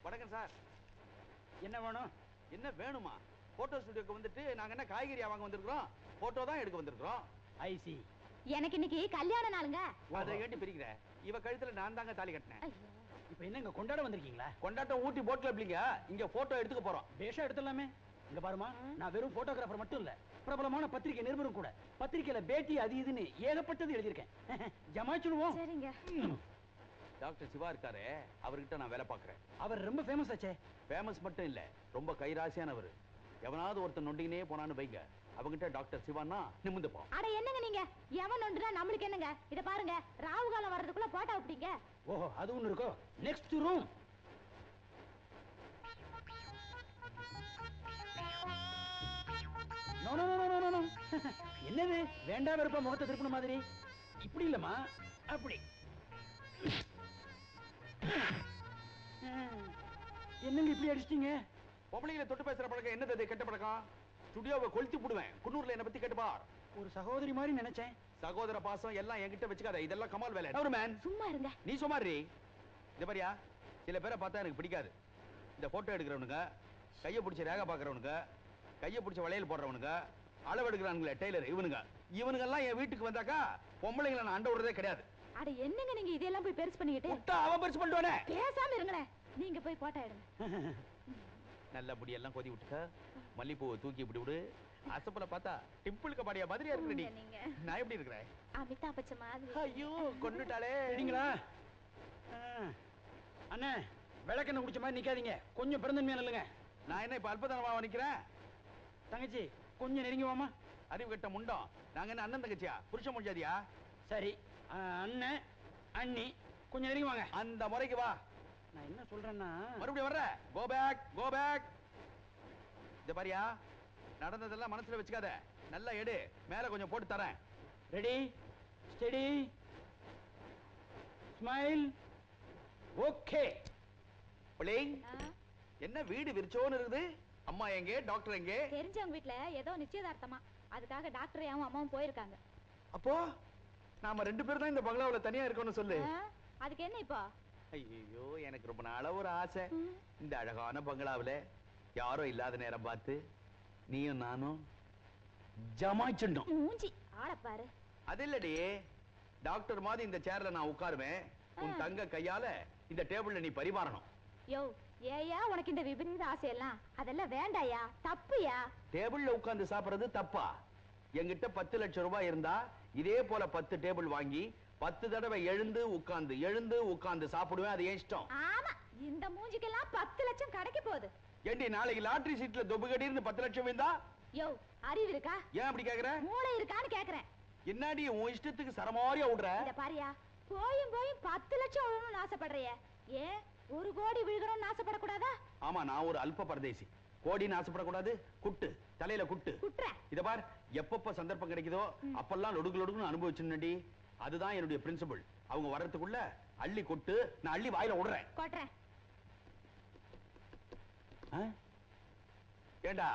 வணக்கம் சார். என்ன வேணும்? என்ன வேணுமா? போட்டோ ஸ்டுடியோக்கு வந்துட்டு நாங்க என்ன காய்கறி வாங்க வந்திருக்கிறோம், போட்டோ தான் எடுக்க வந்திருக்கிறோம். ஐசி. எனக்கு இன்னைக்கு கல்யாண நாளுங்க. அதை ஏண்டி பிரிக்கிற? இவ கழுத்துல நான் தாங்க தாலி கட்டினேன். இப்போ என்ன இங்க கொண்டாட வந்திருக்கீங்களா? கொண்டாட்டம் ஊட்டி போட்ல இல்லைங்க, இங்க போட்டோ எடுத்துக்க போறோம். பேஷா எடுத்துடலாமே. இங்க பாருமா, நான் வெறும் போட்டோகிராஃபர் மட்டும் இல்ல, பிரபலமான பத்திரிகை நிருபரும் கூட. பத்திரிகையில பேட்டி அது இதுன்னு ஏகப்பட்டது எழுதியிருக்கேன். ஜமாச்சிடுவோம். சரிங்க. டாக்டர் சிவா இருக்காரு, அவர்கிட்ட நான் வேலை பார்க்கறேன். அவர் ரொம்ப ஃபேமஸ் ஆச்சே. ஃபேமஸ் மட்டும் இல்ல, ரொம்ப கைராசியானவர். எவனாவது ஒருத்தன் நொண்டினே போனான்னு வைங்க, அவங்கிட்ட டாக்டர் சிவான்னா நிமிந்து போ. அட என்னங்க நீங்க, எவன் நொண்டுனா நம்மளுக்கு என்னங்க? இத பாருங்க, ராவு காலம் வர்றதுக்குள்ள போட்டோ விட்டீங்க. ஓஹோ, அது ஒண்ணு இருக்கோ. Next room. No no no no no. என்னது வேண்டா வெறுப்பா முகத்தை திருப்பின மாதிரி? இப்படி இல்லம்மா, அப்படி. என்னங்க இப்படி அடிச்சிட்டீங்க? பொம்பளைங்களை தொட்டு பேசுற பழக்கம் என்னது? அது கெட்ட பழக்கம். ஸ்டுடியோவை கொளுத்தி போடுவேன். குன்னூர்ல என்ன பத்தி கேட்டு பார். ஒரு சகோதரி மாதிரி நினைச்சேன். சகோதர பாசம் எல்லாம் என்கிட்ட வச்சுக்காத, இதெல்லாம் கமால் வேலை. ஒரு மேன் சும்மா இருங்க. நீ சுமாரி. இந்த பாரியா, சில பேரை பார்த்தா எனக்கு பிடிக்காது. இந்த போட்டோ எடுக்கிறவனுங்க, கையை பிடிச்ச ரேகா பாக்குறவனுங்க, கையை பிடிச்ச வளையல் போடுறவனுங்க, அளவு எடுக்கிறானுங்களே டெய்லர், இவனுங்க எல்லாம் என் வீட்டுக்கு வந்தாக்கா பொம்பளைங்களை நான் அண்ட விடுறதே கிடையாது. அட என்னங்க நீங்க இதெல்லாம் போய் பெருசு பண்ணிக்கிட்டு? அவன் பெருசு பண்ணுவானே. பேசாம இருங்களேன். நீங்க போய் போட்டோ எடுங்க. நல்ல முடியெல்லாம் கொதி விட்டுக்க, மல்லிப்பூவை தூக்கி இப்படி விடு. அசப்பல பார்த்தா டிம்பிள் கபாடியா மாதிரியா இருக்கிறடி. நான் எப்படி இருக்கிறேன்? அமிதா பச்சன் மாதிரி. ஐயோ கொன்னுட்டாளே. சரிங்களா அண்ணே? விளக்கெண்ணெய் குடிச்ச மாதிரி நிக்காதீங்க, கொஞ்சம் பிறந்தன்மையா இல்லைங்க. நான் என்ன இப்ப அல்பதனமா நிக்கிறேன்? தங்கச்சி கொஞ்சம் நெருங்கி வாமா. அறிவு கட்ட முண்டம். நாங்க என்ன அண்ணன் தங்கச்சியா, புருஷ முடிஞ்சாதியா? சரி, அண்ணன் அண்ணி கொஞ்சம் நெருங்கி வாங்க. அந்த முறைக்கு வா. நான் என்ன சொல்றேன்னா, மறுபடியும் வர்ற. Go back, go back. இந்த பாரியா, நடந்ததெல்லாம் மனசுல வச்சுக்காத, நல்லா எடு. மேல கொஞ்சம் போட்டு தரேன். Ready, steady, smile. ஓகே. பிள்ளைங், என்ன வீடு விரிச்சோன்னு இருக்குது? அம்மா எங்கே, டாக்டர் எங்கே? தெரிஞ்சவங்க வீட்ல ஏதோ நிச்சயதார்த்தமா, அதுக்காக டாக்டரையும் அம்மாவும் போயிருக்காங்க. அப்போ நாம 2 பேரும் தான் இந்த பங்களாவுல தனியா இருக்கோம்னு சொல்லு. அதுக்கு என்ன இப்போ? ஐயோ, எனக்கு ரொம்ப நாளா ஒரு ஆசை. இந்த அழகான பங்களாவுல யாரோ இல்லாத நேரம் பார்த்து நீயும் நானும் ஜமாய்ச்சண்டும். மூஞ்சி ஆள பாரு. அது இல்லடி, டாக்டர் மாதிரி இந்த சேர்ல நான் உட்காருவேன். உன் தங்க கையால இந்த டேபிள்ல நீ பரிமாறணும். யோ, ஏயா உனக்கு இந்த விபரீத ஆசையெல்லாம்? அதெல்லாம் வேண்டாயா, தப்புயா. டேபிள்ல உட்கார்ந்து சாப்பிடுறது தப்பா? என்கிட்ட 10 லட்சம் ரூபாய் இருந்தா இதே போல 10 டேபிள் வாங்கி 10 தடவை எழுந்து உட்கார்ந்து சாப்பிடுவேன். அது ஏன் இஷ்டம். ஆமா, இந்த மூஞ்சிக்கெல்லாம் 10 லட்சம் கிடைக்க போகுது. ஏண்டி, நாளைக்கு லாட்டரி சீட்ல தொபுகடின்னு 10 லட்சம் இருந்தா? யோ, அறிவு இருக்கா? ஏன் அப்படி கேக்குற? மூளை இருக்கான்னு கேக்குறேன். என்னடி உன் இஷ்டத்துக்கு சரமாரியா விடுற? இத பாரியா, போயும் 10 லட்சம் விழணும்னு ஆசைப்படுறிய. ஏன் 1 கோடி விழுகணும்னு ஆசைப்படக்கூடாதா? ஆமா, நான் ஒரு அல்ப பரதேசி. கோடின்னு ஆசைப்படக்கூடாது. குட்டு தலையில குட்டு. இத பார், எப்பப்ப சந்தர்ப்பம் கிடைக்குதோ அப்பெல்லாம் லொடுக்குன்னு அனுபவிச்சுடி. அதுதான் என்னுடைய பிரின்சிபல். அவங்க வர்றதுக்குள்ள அள்ளி கொட்டு, நான் அள்ளி வாயில விடுறேன். கொட்றேன். ஏண்டா,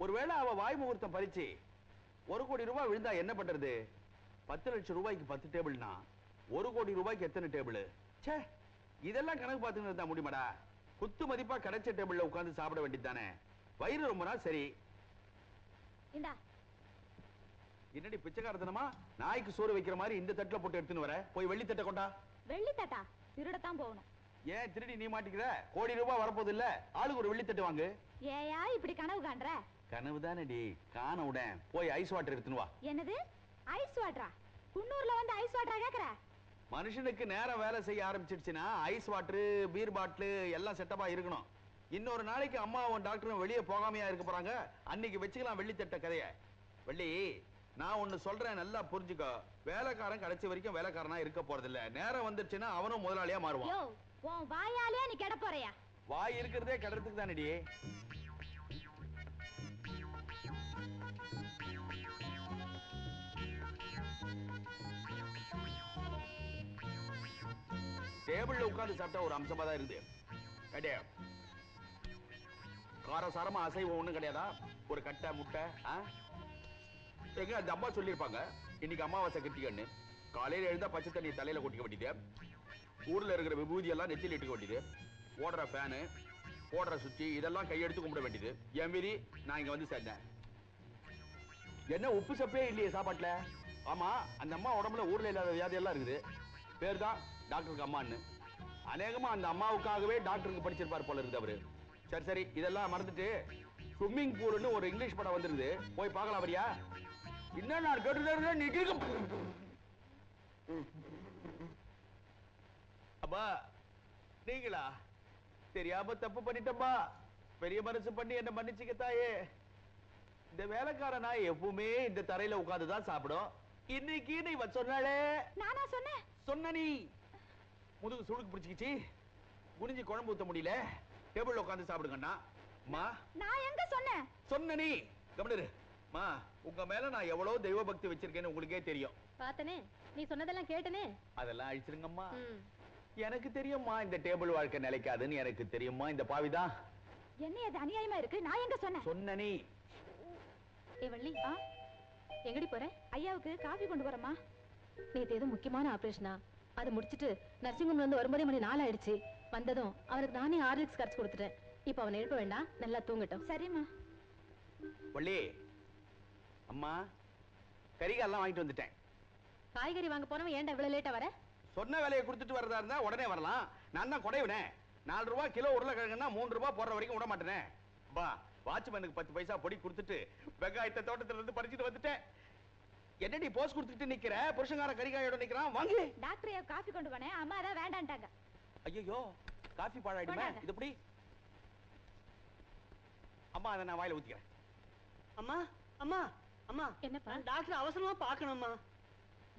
ஒருவேளை அவ வாய் முகூர்த்தம் பறிச்சு 1 கோடி ரூபாய் விழுந்தா என்ன பண்றது? 10 லட்சம் ரூபாய்க்கு 10 டேபிள்னா 1 கோடி ரூபாய்க்கு எத்தனை டேபிள்? ச்சே, இதெல்லாம் கணக்கு பார்த்துன்னு இருந்தா முடியுமாடா? குத்து மதிப்பா கிடைச்ச டேபிள்ல உட்கார்ந்து சாப்பிட வேண்டியதானே. வயிறு ரொம்ப நாள் சரி. இந்தா. என்னடி பிச்சைக்காரத்தனமா நாய்க்கு சோறு வைக்கிற மாதிரி இந்த தட்டுல போட்டு எடுத்துன்னு வர? போய் வெள்ளி தட்டை கொண்டா. வெள்ளி தட்டா? திருடத்தான் போகணும். ஏன் திருடி நீ மாட்டிக்கிற? கோடி ரூபாய் வரப்போது இல்ல, ஆளுக்கு ஒரு வெள்ளி தட்டு வாங்கு. ஏயா இப்படி கனவு காண்ற? கனவு தானடி, காண உடன். போய் ஐஸ் வாட்டர் எடுத்துன்னு வா. என்னது ஐஸ் வாட்டரா? குன்னூர்ல வந்து ஐஸ் வாட்டரா கேக்குற? மனுஷனுக்கு நேரம் வேலை செய்ய ஆரம்பிச்சிடுச்சுன்னா ஐஸ் வாட்டர், பீர் பாட்டில் எல்லாம் செட்டப்பா இருக்கணும். இன்னொரு நாளைக்கு அம்மாவும் டாக்டரும் வெளியே போகாமையா இருக்க போறாங்க. அன்னைக்கு வச்சுக்கலாம் வெள்ளித்தட்ட கதைய. வெள்ளி, நான் ஒண்ணு சொல்றேன், நல்லா புரிஞ்சுக்கோ. வேலைக்காரன் கடைசி வரைக்கும் வேலைக்காரனா இருக்க போறது இல்ல. நேரம் வந்துருச்சுன்னா அவனும் முதலாளியா மாறுவான். யோ, உன் வாயாலே நீ கெட போறியா? வாய் இருக்கிறதே கடறதுக்கு தானடி. டேபிள்ல உட்கார்ந்து சாப்பிட்டா ஒரு அம்சமா தான் இருந்து. காரசாரமா அசைவம் ஒண்ணும் கிடையாதா? ஒரு கட்டை முட்டை. எங்க அந்த அம்மா சொல்லிருப்பாங்க, இன்னைக்கு அமாவாசை கிருத்திகன்னு. காலையில எழுந்தா பச்சை தண்ணி தலையில கொட்டிக்க வேண்டியது, ஊர்ல இருக்கிற விபூதி எல்லாம் நெத்தியில் இட்டுக்க வேண்டியது, ஓடுற ஃபேனு, போடுற சுத்தி இதெல்லாம் கையெடுத்து கும்பிட வேண்டியது. என் மீறி நான் இங்க வந்து சேர்ந்தேன். என்ன உப்பு சப்பே இல்லையே சாப்பாட்டுல? ஆமா, அந்த அம்மா உடம்புல ஊர்ல இல்லாத வியாதி எல்லாம் இருக்குது. பேர் தான் டாக்டருக்கு அம்மான்னு. அநேகமா அந்த அம்மாவுக்காகவே டாக்டருக்கு படிச்சிருப்பார் போல இருக்குது அவரு. சரி சரி, இதெல்லாம் மறந்துட்டு ஸ்விம்மிங் பூல்னு ஒரு இங்கிலீஷ் படம் வந்துருது, போய் பார்க்கலாம் வரியா? என்ன நான் கேட்டு நீ அப்பா நீங்களா? தெரியாம தப்பு பண்ணிட்டப்பா. பெரிய மனசு பண்ணி என்ன மன்னிச்சுக்க தாயே. இந்த வேலைக்கார நாய் எப்பவுமே இந்த தரையில உட்கார்ந்துதான் சாப்பிடும். இன்னைக்கு நீ சொன்னாலே நானா சொன்னேன்? சொன்ன நீ முதுகு சுளுக்கு பிடிச்சிக்கிச்சு, குனிஞ்சு குழம்பு ஊத்த முடியல, டேபிள்ல உட்கார்ந்து சாப்பிடுங்கண்ணா. மா நான் எங்க சொன்னேன்? சொன்ன நீ கவனிரு. மா, உங்க மேல நான் எவ்வளவு தெய்வ பக்தி வச்சிருக்கேன்னு உங்களுக்கே தெரியும். பார்த்தனே, நீ சொன்னதெல்லாம் கேட்டனே. அதெல்லாம் அழிச்சிருங்கம்மா. எனக்கு தெரியும்மா இந்த டேபிள் வாழ்க்கை நிலைக்காதுன்னு எனக்கு தெரியுமா. இந்த பாவிதான். என்ன இது அநியாயமா இருக்கு? நான் எங்க சொன்னேன்? சொன்ன நீ. ஏ வள்ளி, எங்கடி போற? ஐயாவுக்கு காபி கொண்டு வரமா? நேத்து ஏதோ முக்கியமான ஆபரேஷனா, அதை முடிச்சிட்டு நர்சிங் ஹோம்ல இருந்து வரும்போதே மணி 4 ஆயிடுச்சு. வந்ததும் அவருக்கு நானே ஹார்லிக்ஸ் கரைச்சு கொடுத்துட்டேன். இப்ப அவனை எழுப்ப வேண்டாம், நல்லா தூங்கட்டும். சரிம்மா. வள்ளி, அம்மா கறிகாலாம் வாங்கிட்டு வந்துட்டேன். காய்கறி வாங்க போனவன் ஏன்டா இவ்வளவு லேட்டா வர? சொன்ன வேலையை கொடுத்துட்டு வரதா இருந்தா உடனே வரலாம். நான் தான் குறைவினேன். 4 ரூபாய் கிலோ உருளைக்கிழங்குன்னா 3 ரூபாய் போடுற வரைக்கும் விட மாட்டேனே. பா, வாட்ச்மேனுக்கு 10 பைசா பொடி கொடுத்துட்டு வெங்காயத்தை தோட்டத்துல இருந்து பறிச்சுட்டு வந்துட்டேன். என்னடி போஸ் கொடுத்துட்டு நிக்கிற? புருஷங்கார கறிகாயோட நிக்கிறான். வாங்க. டாக்டர் ஐயா காபி கொண்டு வரேன், அம்மா தான் வேண்டான்ட்டாங்க. ஐயோ, காபி பாழாயிடுமே. இது எப்படி? அம்மா, அதை நான் வாயில ஊத்திக்கிறேன். அம்மா அம்மா அம்மா, என்னப்பா? டாக்டர் அவசரமா பார்க்கணும்மா.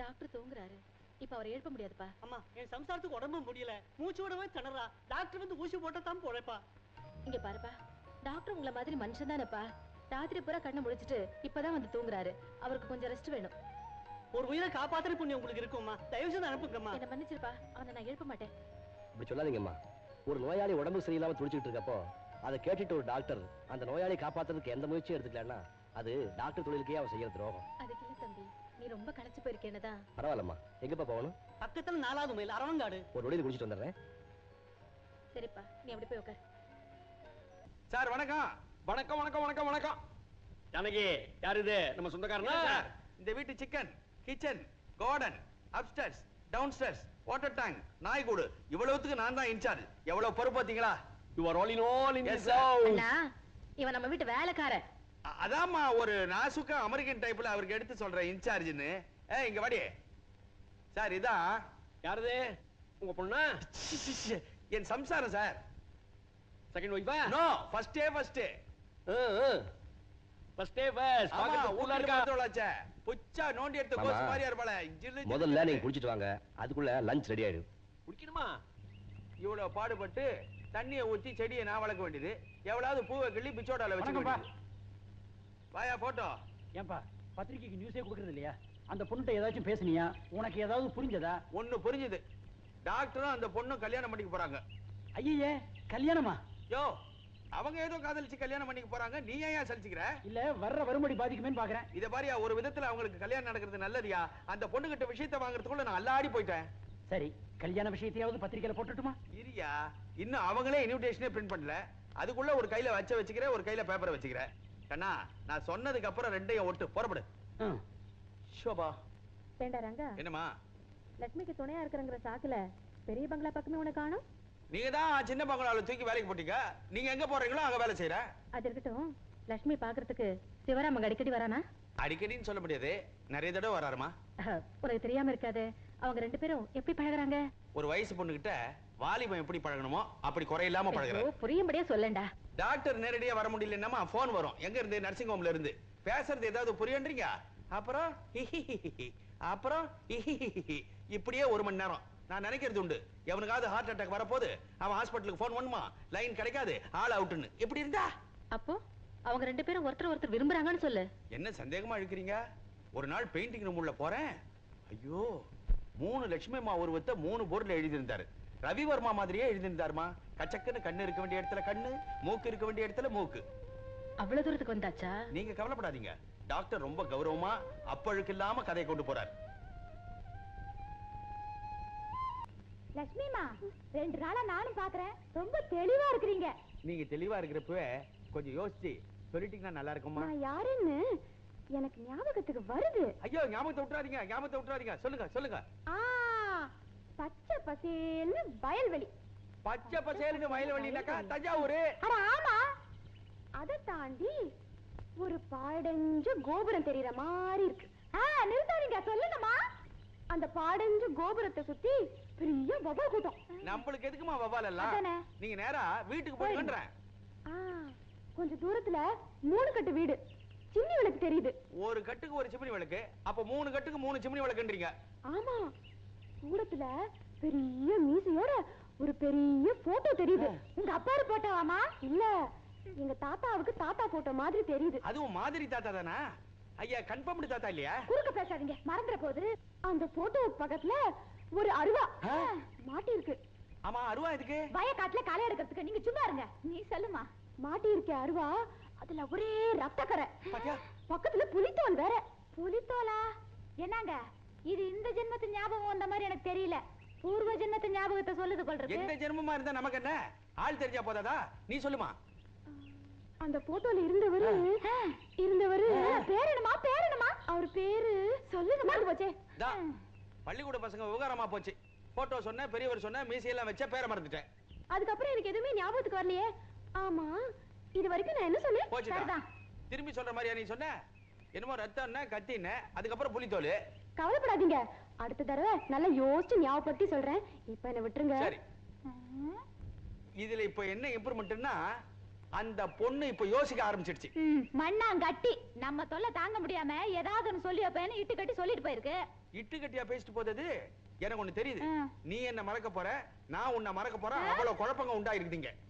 டாக்டர் தூங்குறாரு, இப்ப அவரை எழுப்ப முடியாதுப்பா. அம்மா, என் சம்சாரத்துக்கு உடம்பு முடியல, மூச்சு விடவே திணறா. டாக்டர் வந்து ஊசி போட்டா தான் போறேப்பா. இங்க பாருப்பா, டாக்டர் உங்களை மாதிரி மனுஷன் தானேப்பா. ராத்திரி பூரா கண்ணை முடிச்சிட்டு இப்பதான் வந்து தூங்குறாரு. அவருக்கு கொஞ்சம் ரெஸ்ட் வேணும். ஒரு உயிரை காப்பாத்துற புண்ணியம் உங்களுக்கு இருக்கும்மா. தயவு செய்து அனுப்புங்கம்மா. என்ன மன்னிச்சிருப்பா, அவனை நான் எழுப்ப மாட்டேன். இப்படி சொல்லாதீங்கம்மா. ஒரு நோயாளி உடம்பு சரியில்லாம துடிச்சிட்டு இருக்கப்போ அதை கேட்டுட்டு ஒரு டாக்டர் அந்த நோயாளி காப்பாத்துறதுக்கு எந்த முயற்சியும் எடுத்துக்கலன்னா அது டாக்டர் தொழிலுக்கே அவன் செய்யற துரோகம். அதுக்கு இல்ல தம்பி, நீ ரொம்ப களைச்சு போயிருக்கேன்னுதான். பரவாயில்லம்மா, எங்கப்பா போகணும்? பக்கத்துல 4வது மைல் அரவங்காடு. ஒரு நொடியில் குடிச்சிட்டு வந்துடுறேன். சரிப்பா, நீ அப்படி போய் உட்கார். சார் வணக்கம். வணக்கம் வணக்கம் வணக்கம் வணக்கம். ஜானகி, யார் இது? நம்ம சொந்தக்காரனா? சார், இந்த வீட்டு chicken, kitchen, garden, upstairs, downstairs, water tank, நாய்கூடு இவ்வளவுத்துக்கு நான் தான் இன்சார்ஜ். எவ்வளவு பொறுப்பு பாத்தீங்களா? You are all in all in Yes, this sir. house. அண்ணா, இவன் நம்ம வீட்டு வேலைக்காரன். அதாம்மா ஒரு நாசுக்கா அமெரிக்கன் டைப்ல அவருக்கு எடுத்து சொல்றேன் இன்சார்ஜ்னு. இங்க வாடி. சார் இதான். யாரது? உங்க பொண்ணா? என் சம்சாரம் சார். செகண்ட் ஒய்ஃபா? No, first day first. First day first. ஆமா, பாக்கறது ஊர்ல கூலா இருக்கா? இருக்கா? புச்சா நோண்டி எடுத்து மாமா, கோஸ் மாதிரியா இருப்பாளே. முதல்ல நீங்க குடிச்சிட்டு வாங்க, அதுக்குள்ள லஞ்ச் ரெடி ஆயிடும். குடிக்கணுமா? இவ்வளவு பாடுபட்டு தண்ணியை ஊத்தி செடியை நான் வளர்க்க வேண்டியது. எவ்வளவு பூவை கிள்ளி பிச்சோடால வச்சு வணக்கம்ப்பா. வாயா போட்டோ. ஏன்பா பத்திரிக்கைக்கு நியூஸே கொடுக்கறது இல்லையா? அந்த பொண்ணுட்ட ஏதாச்சும் பேசுனியா? உனக்கு ஏதாவது புரிஞ்சதா? ஒண்ணு புரிஞ்சுது. டாக்டரும் அந்த பொண்ணும் கல்யாணம் பண்ணிக்க போறாங்க. ஐயே, கல்யாணமா? யோ, அவங்க ஏதோ காதலிச்சு கல்யாணம் பண்ணிக்க போறாங்க. நீ ஏன் சலிச்சுக்கிற? இல்ல வர்ற வரும்படி பாதிக்குமேன்னு பாக்குறேன். இத பாரியா, ஒரு விதத்துல அவங்களுக்கு கல்யாணம் நடக்கிறது நல்லதுயா. அந்த பொண்ணு கிட்ட விஷயத்தை வாங்குறதுக்குள்ள நான் அல்லாடி போயிட்டேன். சரி, கல்யாண விஷயத்தையாவது பத்திரிக்கையில போட்டுட்டுமா? இரியா, இன்னும் அவங்களே இன்விடேஷனே பிரிண்ட் பண்ணல. அதுக்குள்ள ஒரு கையில வச்சுக்கிறேன், ஒரு கையில பேப்பரை வச்சுக்கிறேன். கண்ணா, நான் சொன்னதுக்கு அப்புறம் ரெண்டையும் ஒட்டு புறப்படு. ஷோபா. வேண்டா ரங்கா, என்னம்மா? லட்சுமிக்கு துணையா இருக்கிறங்கிற சாக்குல பெரிய பங்களா பக்கமே உனக்கு காணும். நீங்க தான் சின்ன பங்களால தூக்கி வேலைக்கு போட்டீங்க. நீங்க எங்க போறீங்களோ அங்க வேலை செய்யற. அது இருக்கட்டும், லட்சுமி பாக்குறதுக்கு சிவராமங்க அடிக்கடி வரானா? அடிக்கடின்னு சொல்ல முடியாது, நிறைய தடவை வராருமா. உனக்கு தெரியாம இருக்காது, அவங்க 2 பேரும் எப்படி பழகுறாங்க? ஒரு வயசு பொண்ணுகிட்ட வாலிபம் எப்படி பழகணுமோ அப்படி குறையில்லாம பழகுறாரு. ஐயோ, புரியும்படியா சொல்லண்டா. டாக்டர் நேரடியா வர முடியலன்னா போன் வரும். எங்க இருந்து? நர்சிங் ஹோம்ல இருந்து. பேசுறது ஏதாவது புரியன்றீங்க? அப்புறம் அப்புறம் இப்படியே 1 மணி நேரம். நான் நினைக்கிறது உண்டு, எவனுக்காவது ஹார்ட் அட்டாக் வரப்போது அவன் ஹாஸ்பிட்டலுக்கு போன் பண்ணுமா, லைன் கிடைக்காது, ஆள் அவுட்னு. எப்படி இருந்தா? அப்போ அவங்க 2 பேரும் ஒருத்தர் விரும்புறாங்கன்னு சொல்லு. என்ன சந்தேகமா இருக்கிறீங்க? ஒரு நாள் பெயிண்டிங் ரூம் உள்ள போறேன். ஐயோ, 3 லட்சுமி அம்மா உருவத்தை 3 போர்டுல எழுதியிருந்தாரு. ரவிவர்மா மாதிரியே எழுதியிருந்தாருமா. கச்சக்குன்னு கண்ணு இருக்க வேண்டிய இடத்துல கண்ணு, மூக்கு இருக்க வேண்டிய இடத்துல மூக்கு. அவ்வளவு தூரத்துக்கு வந்தாச்சா? நீங்க கவலைப்படாதீங்க, டாக்டர் ரொம்ப கௌரவமா அப்பழுக்கு இல்லாம கதையை கொண்டு போறார். லட்சுமிமா 2 நாளா நானும் பாக்குறேன் ரொம்ப தெளிவா இருக்கிறீங்க. நீங்க தெளிவா இருக்கிறப்பவே கொஞ்சம் யோசிச்சு சொல்லிட்டீங்கன்னா நல்லா இருக்குமா? நான் யாருன்னு எனக்கு ஞாபகத்துக்கு வருது. ஐயோ ஞாபகத்தை விட்டுறாதீங்க. சொல்லுங்க. பச்சை பசேல்னு வயல்வெளி. பச்சை பசேலுக்கு வயல்வெளினாக்கா தஞ்சாவூர். அட ஆமா. அத தாண்டி ஒரு பாடஞ்ச கோபுரம் தெரியற மாதிரி இருக்கு. நிறுத்தாதீங்க, சொல்லுங்கம்மா. அந்த பாடஞ்ச கோபுரத்தை சுத்தி பெரிய வவால் கூட்டம். நம்மளுக்கு எதுக்குமா வவால் எல்லாம்? அதானே. நீங்க நேரா வீட்டுக்கு போயிடுங்கன்றேன். கொஞ்ச தூரத்துல 3 கட்டு வீடு, சிம்னி விளக்கு தெரியுது. ஒரு கட்டுக்கு ஒரு சிம்னி விளக்கு, அப்ப 3 கட்டுக்கு 3 சிம்னி விளக்குன்றீங்க. ஆமா, தூரத்துல பெரிய மீசையோட ஒரு பெரிய போட்டோ தெரியுது. உங்க அப்பாரு போட்டோவாமா? இல்ல, எங்க தாத்தாவுக்கு தாத்தா போட்டோ மாதிரி தெரியுது. அதுவும் மாதிரி தாத்தா தானா? ஐயா கன்ஃபார்ம்டு தாத்தா இல்லையா? குறுக்க பேசாதீங்க, மறந்துற போது. அந்த போட்டோ பக்கத்துல ஒரு அருவா மாட்டி இருக்கு. ஆமா, அருவா எதுக்கு? வயக்காட்டுல களை எடுக்கிறதுக்கு. நீங்க சும்மா இருங்க, நீ சொல்லுமா. மாட்டி இருக்க அருவா, அதுல ஒரே ரத்தக்கரை. பக்கத்துல புலித்தோல் வேற. புலித்தோலா? என்னங்க இது? இந்த ஜென்மத்து ஞாபகம் வந்த மாதிரி எனக்கு தெரியல. பூர்வ ஜென்மத்து ஞாபகத்தை சொல்லுது கொள்றது. எந்த ஜென்மமா இருந்தா நமக்கு என்ன? ஆள் தெரிஞ்சா போதாதா? நீ சொல்லுமா. அந்த போட்டோல இருந்தவரு பேர் என்னமா? அவர் பேரு சொல்லுங்க. மறந்து போச்சே. பள்ளிக்கூட பசங்க விவகாரமா போச்சு. போட்டோ சொன்ன, பெரியவர் சொன்ன, மீசையெல்லாம் வச்ச, பேரை மறந்துட்டேன். அதுக்கப்புறம் எனக்கு எதுவுமே ஞாபகத்துக்கு வரலையே. ஆமா, இது வரைக்கும் நான் என்ன சொன்னேன்? போச்சுதான். திரும்பி சொல்ற மாதிரியா நீ சொன்ன? என்னமோ ரத்தம்னா கத்தின, அதுக்கப்புறம் புலித்தோல். கவலைப்படாதீங்க, அடுத்த தடவை நல்லா யோசிச்சு ஞாபகப்படுத்தி சொல்றேன். இப்ப என்ன விட்டுருங்க. சரி. இதுல இப்ப என்ன இம்ப்ரூவ்மெண்ட்னா, அந்த பொண்ணு இப்ப யோசிக்க ஆரம்பிச்சிடுச்சு. மண்ணாங்கட்டி நம்ம தொல்லை தாங்க முடியாம ஏதாவது ஒன்னு சொல்லி வைப்பேன்னு இட்டு கட்டி சொல்லிட்டு போயிருக்கு. இட்டு கட்டியா பேசிட்டு போதது எனக்கு ஒண்ணு தெரியுது. நீ என்ன மறக்க போற, நான் உன்னை மறக்க போறேன். அவ்வளவு குழப்பங்க உண்டாயிருக்குதுங்க.